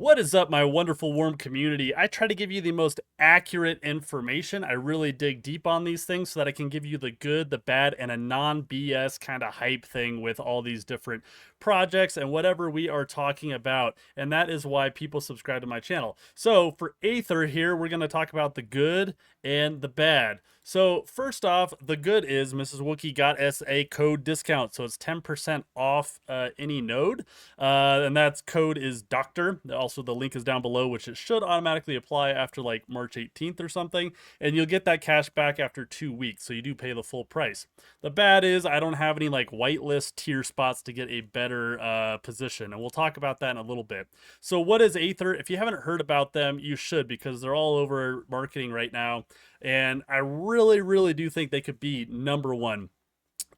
What is up, my wonderful warm community? I try to give you the most accurate information. I really dig deep on these things so that I can give you the good, the bad, and a non-BS kind of hype thing with all these different projects and whatever we are talking about. And that is why people subscribe to my channel. So for Aethir here, we're going to talk about the good and the bad. So first off, the good is Mrs. Wookie got us a code discount. So it's 10% off any node. And that code is Doctor. Also, the link is down below, which it should automatically apply after like March 18th or something. And you'll get that cash back after 2 weeks. So you do pay the full price. The bad is I don't have any like whitelist tier spots to get a better position. And we'll talk about that in a little bit. So what is Aethir? If you haven't heard about them, you should, because they're all over marketing right now. And I really do think they could be number one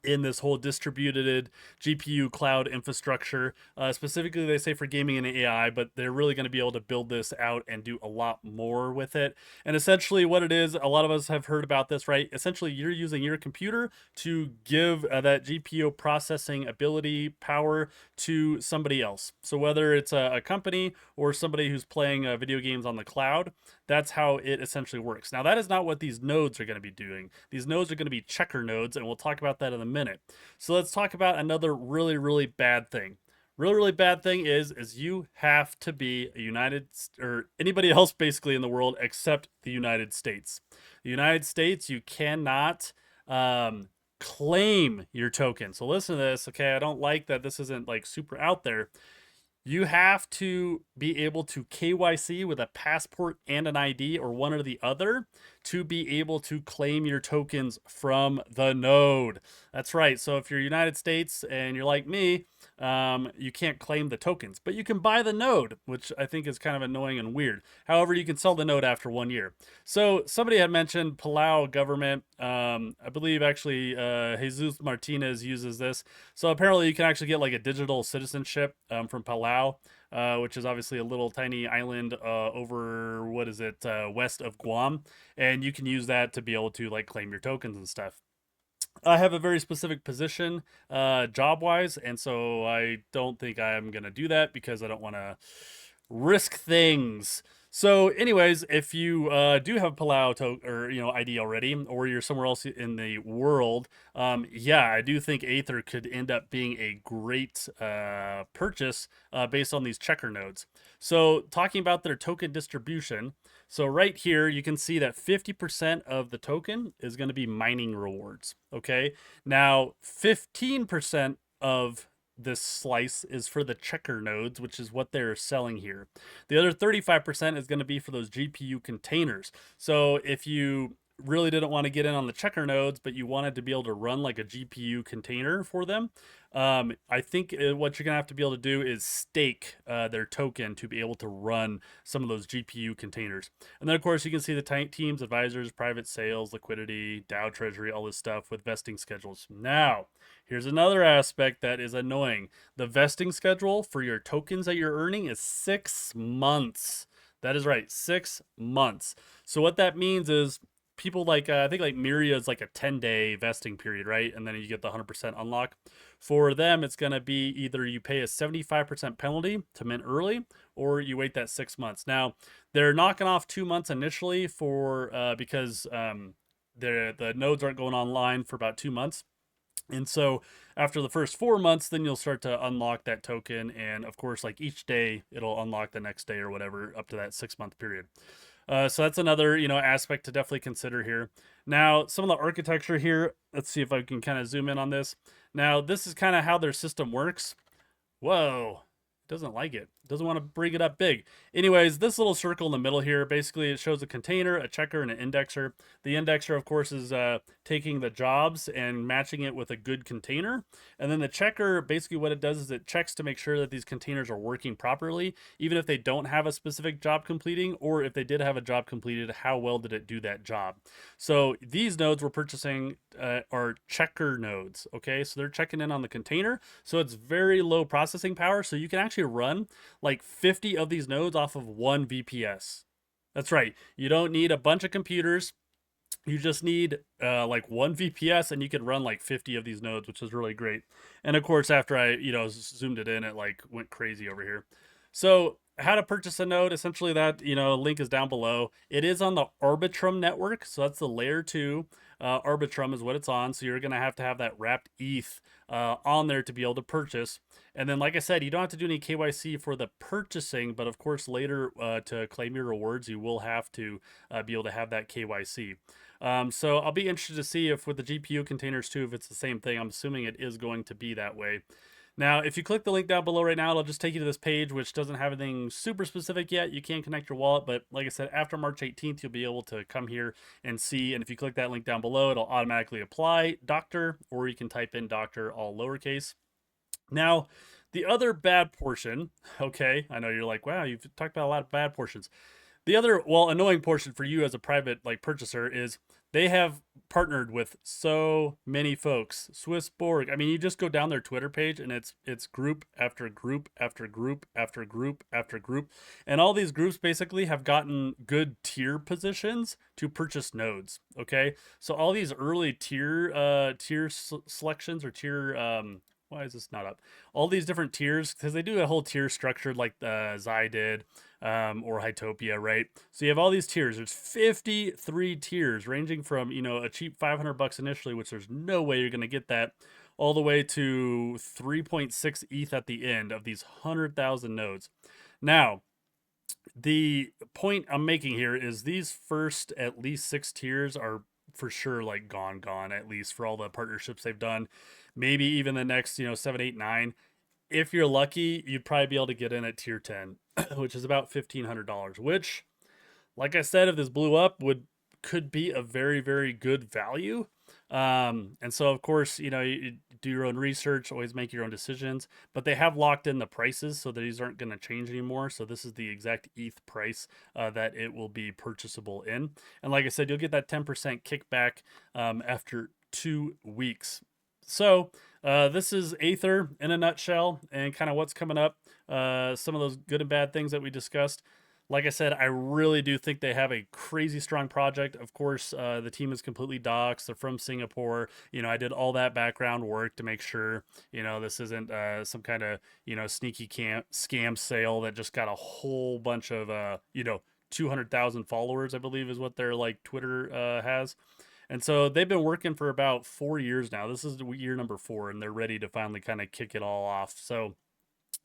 in this whole distributed GPU cloud infrastructure. Specifically, they say for gaming and AI, but they're really going to be able to build this out and do a lot more with it. And essentially, what it is, a lot of us have heard about this, right? Essentially, you're using your computer to give that GPU processing ability power to somebody else. So whether it's a company or somebody who's playing video games on the cloud, that's how it essentially works. Now, that is not what these nodes are going to be doing. These nodes are going to be checker nodes, and we'll talk about that in a minute. So let's talk about another really bad thing. Really bad thing is you have to be a United or anybody else basically in the world except the United States. The United States, you cannot claim your token. So listen to this, okay? I don't like that this isn't like super out there. You have to be able to KYC with a passport and an ID or one or the other to be able to claim your tokens from the node. That's right. So if you're United States and you're like me, you can't claim the tokens, but you can buy the node, which I think is kind of annoying and weird. However, you can sell the node after 1 year. So somebody had mentioned Palau government. I believe actually Jesus Martinez uses this. So apparently you can actually get like a digital citizenship from Palau. Which is obviously a little tiny island over, what is it, west of Guam. And you can use that to be able to like claim your tokens and stuff. I have a very specific position job wise, and so I don't think I'm going to do that because I don't want to risk things. So, anyways, if you do have Palau or ID already, or you're somewhere else in the world, yeah, I do think Aethir could end up being a great purchase based on these checker nodes. So, talking about their token distribution, so right here you can see that 50% of the token is going to be mining rewards. Okay, now 15% of this slice is for the checker nodes, which is what they're selling here. The other 35% is going to be for those GPU containers. So if you really didn't want to get in on the checker nodes, but you wanted to be able to run like a GPU container for them, I think what you're going to have to be able to do is stake their token to be able to run some of those GPU containers. And then, of course, you can see the teams, advisors, private sales, liquidity, DAO treasury, all this stuff with vesting schedules. Now, here's another aspect that is annoying. The vesting schedule for your tokens that you're earning is 6 months. That is right, 6 months. So what that means is people like I think like Miria is like a 10-day vesting period, right? And then you get the 100% unlock. For them, it's going to be either you pay a 75% penalty to mint early, or you wait that 6 months. Now they're knocking off 2 months initially for because the nodes aren't going online for about 2 months. And so after the first 4 months, then you'll start to unlock that token. And of course, like each day, it'll unlock the next day or whatever up to that 6 month period. So that's another, aspect to definitely consider here. Now, some of the architecture here, let's see if I can kind of zoom in on this. Now, this is kind of how their system works. Whoa, doesn't like it. Doesn't want to bring it up big. Anyways, this little circle in the middle here, basically it shows a container, a checker, and an indexer. The indexer, of course, is taking the jobs and matching it with a good container. And then the checker, basically what it does is it checks to make sure that these containers are working properly, even if they don't have a specific job completing, or if they did have a job completed, how well did it do that job? So these nodes we're purchasing are checker nodes, okay? So they're checking in on the container. So it's very low processing power. So you can actually run like 50 of these nodes off of 1 VPS. That's right. You don't need a bunch of computers. You just need like 1 VPS, and you can run like 50 of these nodes, which is really great. And of course, after I zoomed it in, it like went crazy over here. So how to purchase a node, essentially that, link is down below. It is on the Arbitrum network, so that's the layer 2. Arbitrum is what it's on, so you're going to have that wrapped ETH on there to be able to purchase. And then, like I said, you don't have to do any KYC for the purchasing, but of course later to claim your rewards, you will have to be able to have that KYC. So I'll be interested to see if with the GPU containers too, if it's the same thing. I'm assuming it is going to be that way. Now, if you click the link down below right now, it'll just take you to this page, which doesn't have anything super specific yet. You can connect your wallet, but like I said, after March 18th, you'll be able to come here and see. And if you click that link down below, it'll automatically apply doctor, or you can type in doctor all lowercase. Now, the other bad portion, okay, I know you're like, wow, you've talked about a lot of bad portions. The other, well, annoying portion for you as a private like purchaser is they have partnered with so many folks. Swissborg. I mean, you just go down their Twitter page and it's group after group after group after group after group, and all these groups basically have gotten good tier positions to purchase nodes. Okay, so all these early tier selections or tier why is this not up? All these different tiers, because they do a whole tier structure like Zai did, or Hytopia, right? So you have all these tiers. There's 53 tiers, ranging from a cheap $500 initially, which there's no way you're gonna get that, all the way to 3.6 ETH at the end of these 100,000 nodes. Now, the point I'm making here is these first at least 6 tiers are for sure like gone at least for all the partnerships they've done. Maybe even the next 7, 8, 9. If you're lucky, you'd probably be able to get in at tier 10, which is about $1,500, which, like I said, if this blew up, could be a very, very good value. And so, of course, you do your own research, always make your own decisions, but they have locked in the prices so that these aren't going to change anymore. So this is the exact ETH price that it will be purchasable in. And like I said, you'll get that 10% kickback after 2 weeks. So this is Aether in a nutshell and kind of what's coming up. Some of those good and bad things that we discussed. Like I said, I really do think they have a crazy strong project. Of course, the team is completely doxxed. They're from Singapore. I did all that background work to make sure, this isn't some kind of, sneaky scam sale that just got a whole bunch of, 200,000 followers, I believe is what their like Twitter has. And so they've been working for about 4 years now. This is year number 4, and they're ready to finally kind of kick it all off. So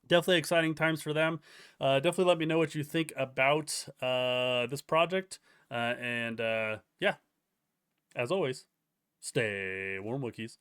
definitely exciting times for them. Definitely let me know what you think about this project. And yeah, as always, stay warm, Wookiees.